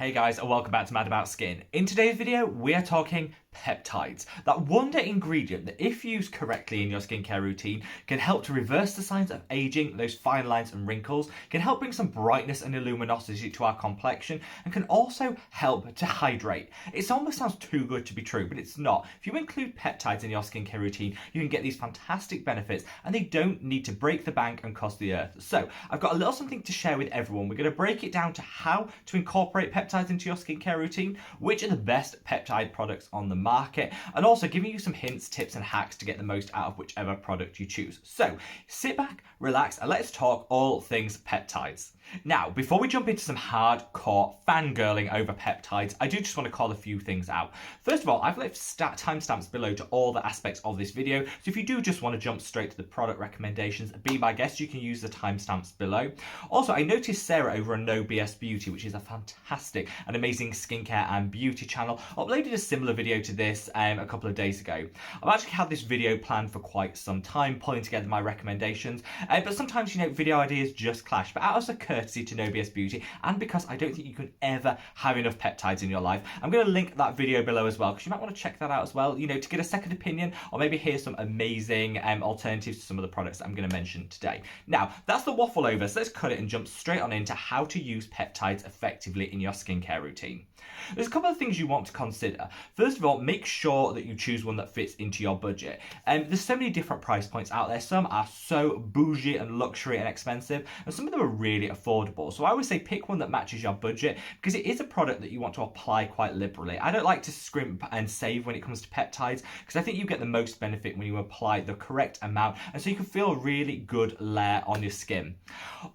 Hey guys, and welcome back to Mad About Skin. In today's video, we're talking peptides, that wonder ingredient that if used correctly in your skincare routine can help to reverse the signs of aging, those fine lines and wrinkles, can help bring some brightness and luminosity to our complexion, and can also help to hydrate. It almost sounds too good to be true, but it's not. If you include peptides in your skincare routine, you can get these fantastic benefits, and they don't need to break the bank and cost the earth. So I've got a little something to share with everyone. We're going to break it down to how to incorporate peptides into your skincare routine, which are the best peptide products on the market, and also giving you some hints, tips and hacks to get the most out of whichever product you choose. So sit back, relax, and let's talk all things peptides. Now, before we jump into some hardcore fangirling over peptides, I do just want to call a few things out. First of all, I've left timestamps below to all the aspects of this video, so if you do just want to jump straight to the product recommendations, be my guest, you can use the timestamps below. Also, I noticed Sarah over on No BS Beauty, which is a fantastic and amazing skincare and beauty channel, uploaded a similar video to this a couple of days ago. I've actually had this video planned for quite some time, pulling together my recommendations, but sometimes, video ideas just clash. But out of courtesy to No BS Beauty, and because I don't think you can ever have enough peptides in your life, I'm going to link that video below as well, because you might want to check that out as well, to get a second opinion, or maybe hear some amazing alternatives to some of the products that I'm going to mention today. Now, that's the waffle over, so let's cut it and jump straight on into how to use peptides effectively in your skincare routine. There's a couple of things you want to consider. First of all, make sure that you choose one that fits into your budget. There's so many different price points out there. Some are so bougie and luxury and expensive, and some of them are really affordable. So I always say pick one that matches your budget, because it is a product that you want to apply quite liberally. I don't like to scrimp and save when it comes to peptides, because I think you get the most benefit when you apply the correct amount, and so you can feel a really good layer on your skin.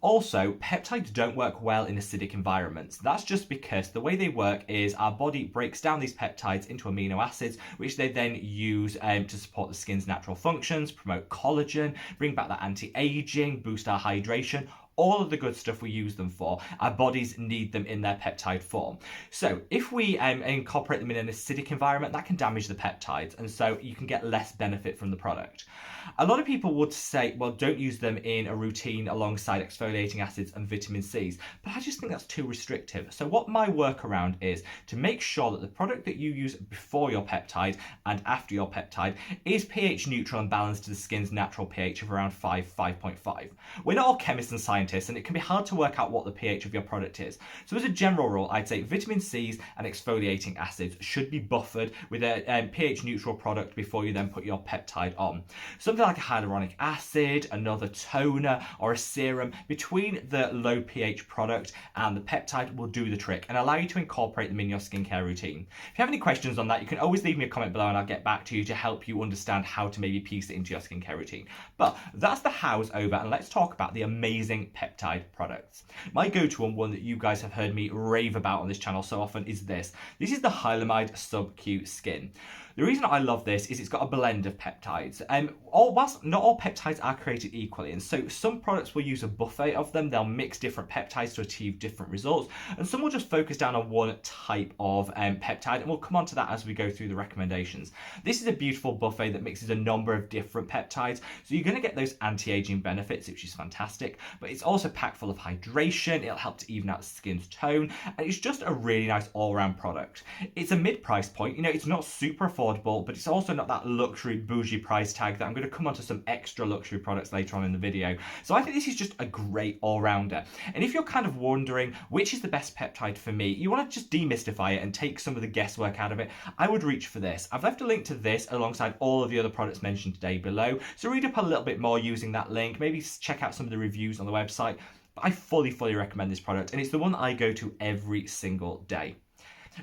Also, peptides don't work well in acidic environments. That's just because the way they work is our body breaks down these peptides into amino acids, which they then use to support the skin's natural functions, promote collagen, bring back that anti-aging, boost our hydration. All of the good stuff we use them for, our bodies need them in their peptide form. So if we incorporate them in an acidic environment, that can damage the peptides, and so you can get less benefit from the product. A lot of people would say, well, don't use them in a routine alongside exfoliating acids and vitamin C's, but I just think that's too restrictive. So what my workaround is to make sure that the product that you use before your peptide and after your peptide is pH neutral and balanced to the skin's natural pH of around 5.5. We're not all chemists and scientists, and it can be hard to work out what the pH of your product is. So as a general rule, I'd say vitamin C's and exfoliating acids should be buffered with a pH neutral product before you then put your peptide on. Something like a hyaluronic acid, another toner, or a serum between the low pH product and the peptide will do the trick and allow you to incorporate them in your skincare routine. If you have any questions on that, you can always leave me a comment below and I'll get back to you to help you understand how to maybe piece it into your skincare routine. But that's the how's over, and let's talk about the amazing peptide products. My go-to one that you guys have heard me rave about on this channel so often is this. This is the Hylamide Sub-Q Skin. The reason I love this is it's got a blend of peptides. Whilst not all peptides are created equally, and so some products will use a buffet of them, they'll mix different peptides to achieve different results, and some will just focus down on one type of peptide, and we'll come on to that as we go through the recommendations. This is a beautiful buffet that mixes a number of different peptides, so you're going to get those anti-aging benefits, which is fantastic, but it's also packed full of hydration, it'll help to even out the skin's tone, and it's just a really nice all-round product. It's a mid-price point, it's not super affordable, but it's also not that luxury bougie price tag that I'm going to come on to some extra luxury products later on in the video. So I think this is just a great all-rounder. And if you're kind of wondering which is the best peptide for me, you want to just demystify it and take some of the guesswork out of it, I would reach for this. I've left a link to this alongside all of the other products mentioned today below, so read up a little bit more using that link, maybe check out some of the reviews on the website. But I fully recommend this product, and it's the one that I go to every single day.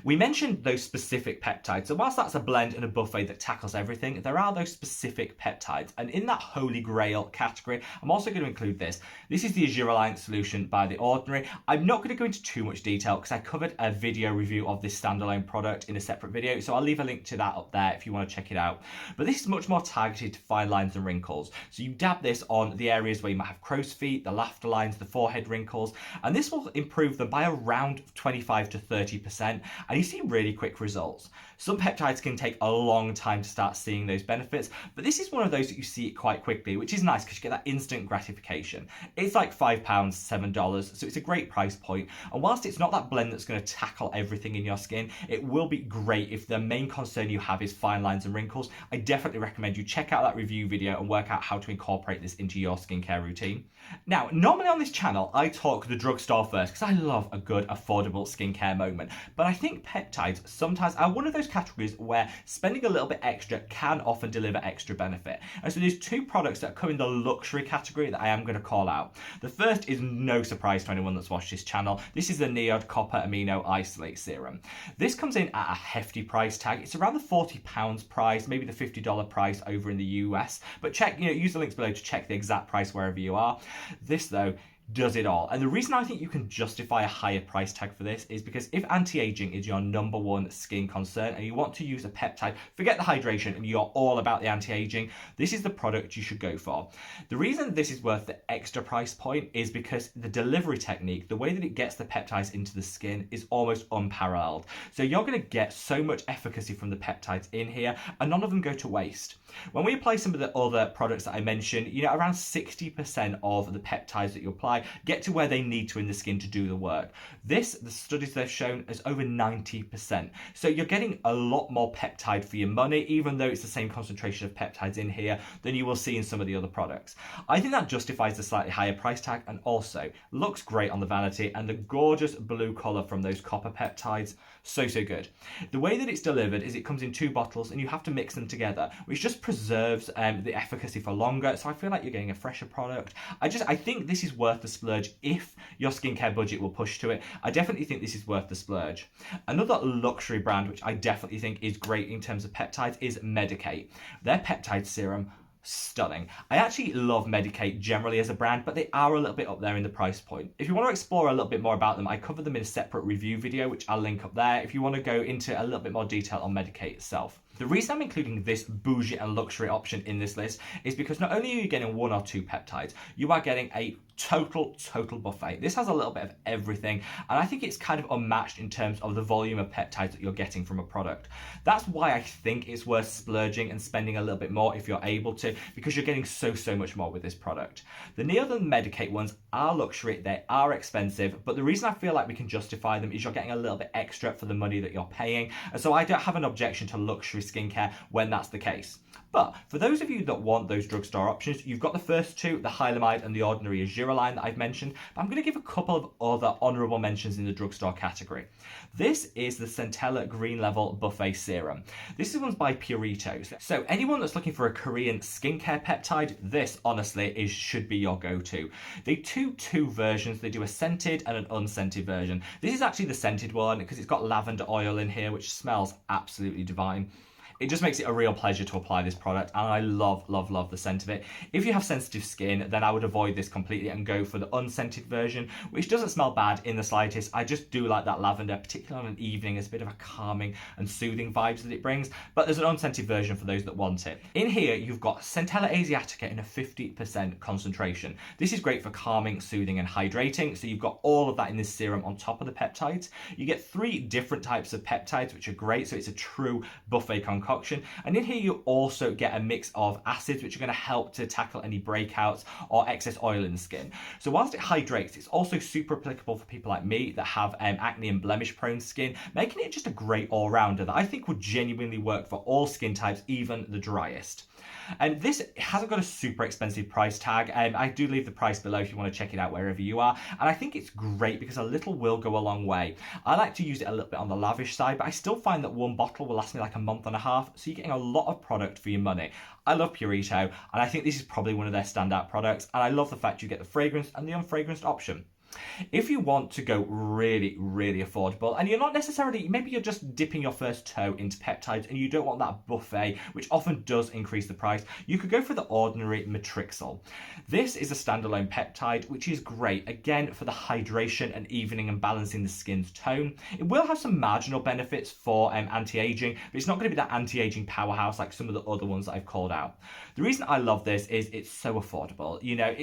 We mentioned those specific peptides, so whilst that's a blend and a buffet that tackles everything, there are those specific peptides, and in that holy grail category, I'm also going to include this. This is the Azure Alliance solution by The Ordinary. I'm not going to go into too much detail because I covered a video review of this standalone product in a separate video, so I'll leave a link to that up there if you want to check it out. But this is much more targeted to fine lines and wrinkles, so you dab this on the areas where you might have crow's feet, the laughter lines, the forehead wrinkles, and this will improve them by around 25 to 30%. and you see really quick results. Some peptides can take a long time to start seeing those benefits, but this is one of those that you see it quite quickly, which is nice because you get that instant gratification. It's like £5, $7, so it's a great price point. And whilst it's not that blend that's going to tackle everything in your skin, it will be great if the main concern you have is fine lines and wrinkles. I definitely recommend you check out that review video and work out how to incorporate this into your skincare routine. Now, normally on this channel, I talk the drugstore first because I love a good, affordable skincare moment. But I think peptides sometimes are one of those categories where spending a little bit extra can often deliver extra benefit. And so there's two products that come in the luxury category that I am going to call out. The first is no surprise to anyone that's watched this channel. This is the Neod Copper Amino Isolate Serum. This comes in at a hefty price tag. It's around the £40 price, maybe the $50 price over in the US. But check, use the links below to check the exact price wherever you are. This though does it all. And the reason I think you can justify a higher price tag for this is because if anti-aging is your number one skin concern and you want to use a peptide, forget the hydration and you're all about the anti-aging, this is the product you should go for. The reason this is worth the extra price point is because the delivery technique, the way that it gets the peptides into the skin is almost unparalleled. So you're going to get so much efficacy from the peptides in here and none of them go to waste. When we apply some of the other products that I mentioned, around 60% of the peptides that you apply get to where they need to in the skin to do the work. The studies they've shown is over 90%. So you're getting a lot more peptide for your money, even though it's the same concentration of peptides in here than you will see in some of the other products. I think that justifies the slightly higher price tag and also looks great on the vanity, and the gorgeous blue colour from those copper peptides, so good. The way that it's delivered is it comes in 2 bottles and you have to mix them together, which just preserves the efficacy for longer. So I feel like you're getting a fresher product. I think this is worth the splurge if your skincare budget will push to it. I definitely think this is worth the splurge. Another luxury brand which I definitely think is great in terms of peptides is Medik8. Their peptide serum, stunning. I actually love Medik8 generally as a brand, but they are a little bit up there in the price point. If you want to explore a little bit more about them, I covered them in a separate review video, which I'll link up there if you want to go into a little bit more detail on Medik8 itself. The reason I'm including this bougie and luxury option in this list is because not only are you getting 1 or 2 peptides, you are getting a total buffet. This has a little bit of everything, and I think it's kind of unmatched in terms of the volume of peptides that you're getting from a product. That's why I think it's worth splurging and spending a little bit more if you're able to, because you're getting so much more with this product. The Neod and Medik8 ones are luxury, they are expensive, but the reason I feel like we can justify them is you're getting a little bit extra for the money that you're paying, and so I don't have an objection to luxury skincare when that's the case. But for those of you that want those drugstore options, you've got the first two, the Hylamide and the Ordinary Azure line that I've mentioned, but I'm going to give a couple of other honourable mentions in the drugstore category. This is the Centella Green Level Buffet Serum. This one's by Purito. So anyone that's looking for a Korean skincare peptide, this honestly should be your go-to. They do 2 versions. They do a scented and an unscented version. This is actually the scented one because it's got lavender oil in here, which smells absolutely divine. It just makes it a real pleasure to apply this product, and I love the scent of it. If you have sensitive skin, then I would avoid this completely and go for the unscented version, which doesn't smell bad in the slightest. I just do like that lavender, particularly on an evening. It's a bit of a calming and soothing vibes that it brings, but there's an unscented version for those that want it. In here, you've got Centella Asiatica in a 50% concentration. This is great for calming, soothing, and hydrating, so you've got all of that in this serum on top of the peptides. You get 3 different types of peptides, which are great, so it's a true buffet concoction. And in here you also get a mix of acids which are going to help to tackle any breakouts or excess oil in the skin. So whilst it hydrates, it's also super applicable for people like me that have acne and blemish prone skin, making it just a great all-rounder that I think would genuinely work for all skin types, even the driest. And this hasn't got a super expensive price tag. I do leave the price below if you want to check it out wherever you are. And I think it's great because a little will go a long way. I like to use it a little bit on the lavish side, but I still find that 1 bottle will last me like a month and a half. So you're getting a lot of product for your money. I love Purito, and I think this is probably one of their standout products. And I love the fact you get the fragrance and the unfragranced option. If you want to go really affordable, and you're not necessarily, maybe you're just dipping your first toe into peptides and you don't want that buffet, which often does increase the price, you could go for the Ordinary Matrixyl. This is a standalone peptide, which is great, again, for the hydration and evening and balancing the skin's tone. It will have some marginal benefits for anti-aging, but it's not going to be that anti-aging powerhouse like some of the other ones that I've called out. The reason I love this is it's so affordable.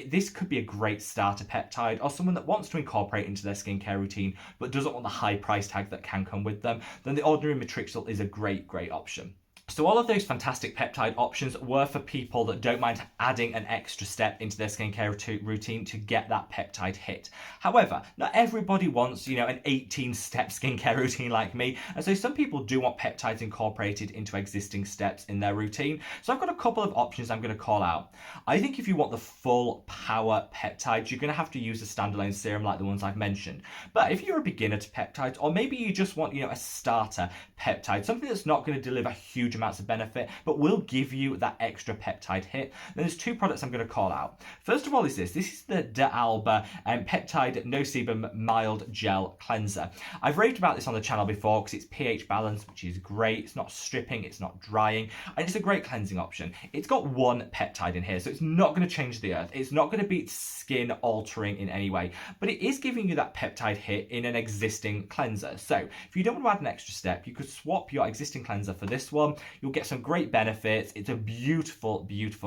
This could be a great starter peptide, or someone that wants wants to incorporate into their skincare routine but doesn't want the high price tag that can come with them, then the ordinary matrixyl is a great option. So all of those fantastic peptide options were for people that don't mind adding an extra step into their skincare routine to get that peptide hit. However, not everybody wants, an 18-step skincare routine like me, and so some people do want peptides incorporated into existing steps in their routine. So I've got a couple of options I'm going to call out. I think if you want the full power peptides, you're going to have to use a standalone serum like the ones I've mentioned. But if you're a beginner to peptides, or maybe you just want, a starter peptide, something that's not going to deliver huge amounts of benefit but will give you that extra peptide hit, then there's two products I'm going to call out. First of all is this is the D'Alba Peptide No Sebum Mild Gel Cleanser. I've raved about this on the channel before because it's pH balanced, which is great. It's not stripping, it's not drying, and it's a great cleansing option. It's got one peptide in here, so it's not going to change the earth. It's not going to be skin altering in any way, but it is giving you that peptide hit in an existing cleanser. So if you don't want to add an extra step, you could swap your existing cleanser for this one. You'll get some great benefits. It's a beautiful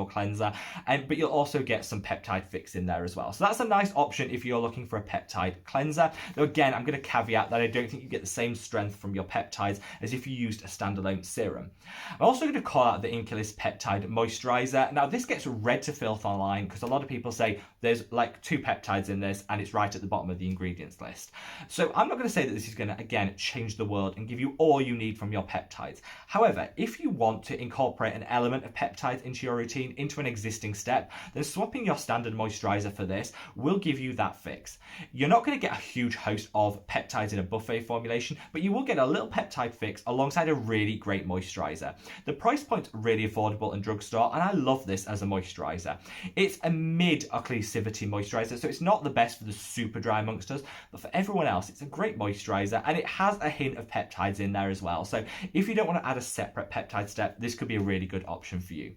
cleanser, but you'll also get some peptide fix in there as well. So that's a nice option if you're looking for a peptide cleanser. Though again, I'm going to caveat that I don't think you get the same strength from your peptides as if you used a standalone serum. I'm also going to call out the Inculis Peptide Moisturizer. Now this gets read to filth online because a lot of people say there's like 2 peptides in this and it's right at the bottom of the ingredients list. So I'm not going to say that this is going to, again, change the world and give you all you need from your peptides. However, if you want to incorporate an element of peptides into your routine, into an existing step, then swapping your standard moisturizer for this will give you that fix. You're not going to get a huge host of peptides in a buffet formulation, but you will get a little peptide fix alongside a really great moisturizer. The price point's really affordable in Drugstore, and I love this as a moisturizer. It's a mid-occlusivity moisturizer, so it's not the best for the super dry amongst us, but for everyone else, it's a great moisturizer, and it has a hint of peptides in there as well. So if you don't want to add a separate peptide step, this could be a really good option for you.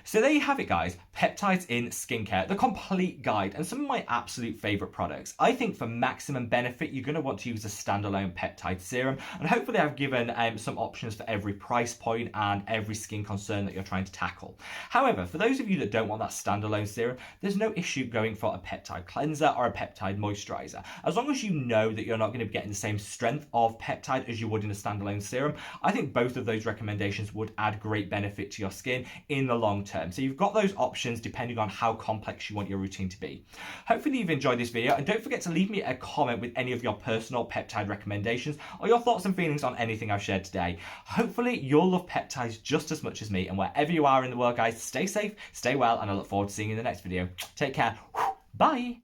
So there you have it, guys. Peptides in skincare, the complete guide, and some of my absolute favorite products. I think for maximum benefit, you're going to want to use a standalone peptide serum, and hopefully I've given some options for every price point and every skin concern that you're trying to tackle. However, for those of you that don't want that standalone serum, there's no issue going for a peptide cleanser or a peptide moisturizer. As long as you know that you're not going to be getting the same strength of peptide as you would in a standalone serum, I think both of those recommendations would add great benefit to your skin in the long term. So you've got those options depending on how complex you want your routine to be. Hopefully you've enjoyed this video, and don't forget to leave me a comment with any of your personal peptide recommendations or your thoughts and feelings on anything I've shared today. Hopefully you'll love peptides just as much as me, and wherever you are in the world, guys, stay safe, stay well, and I look forward to seeing you in the next video. Take care. Bye.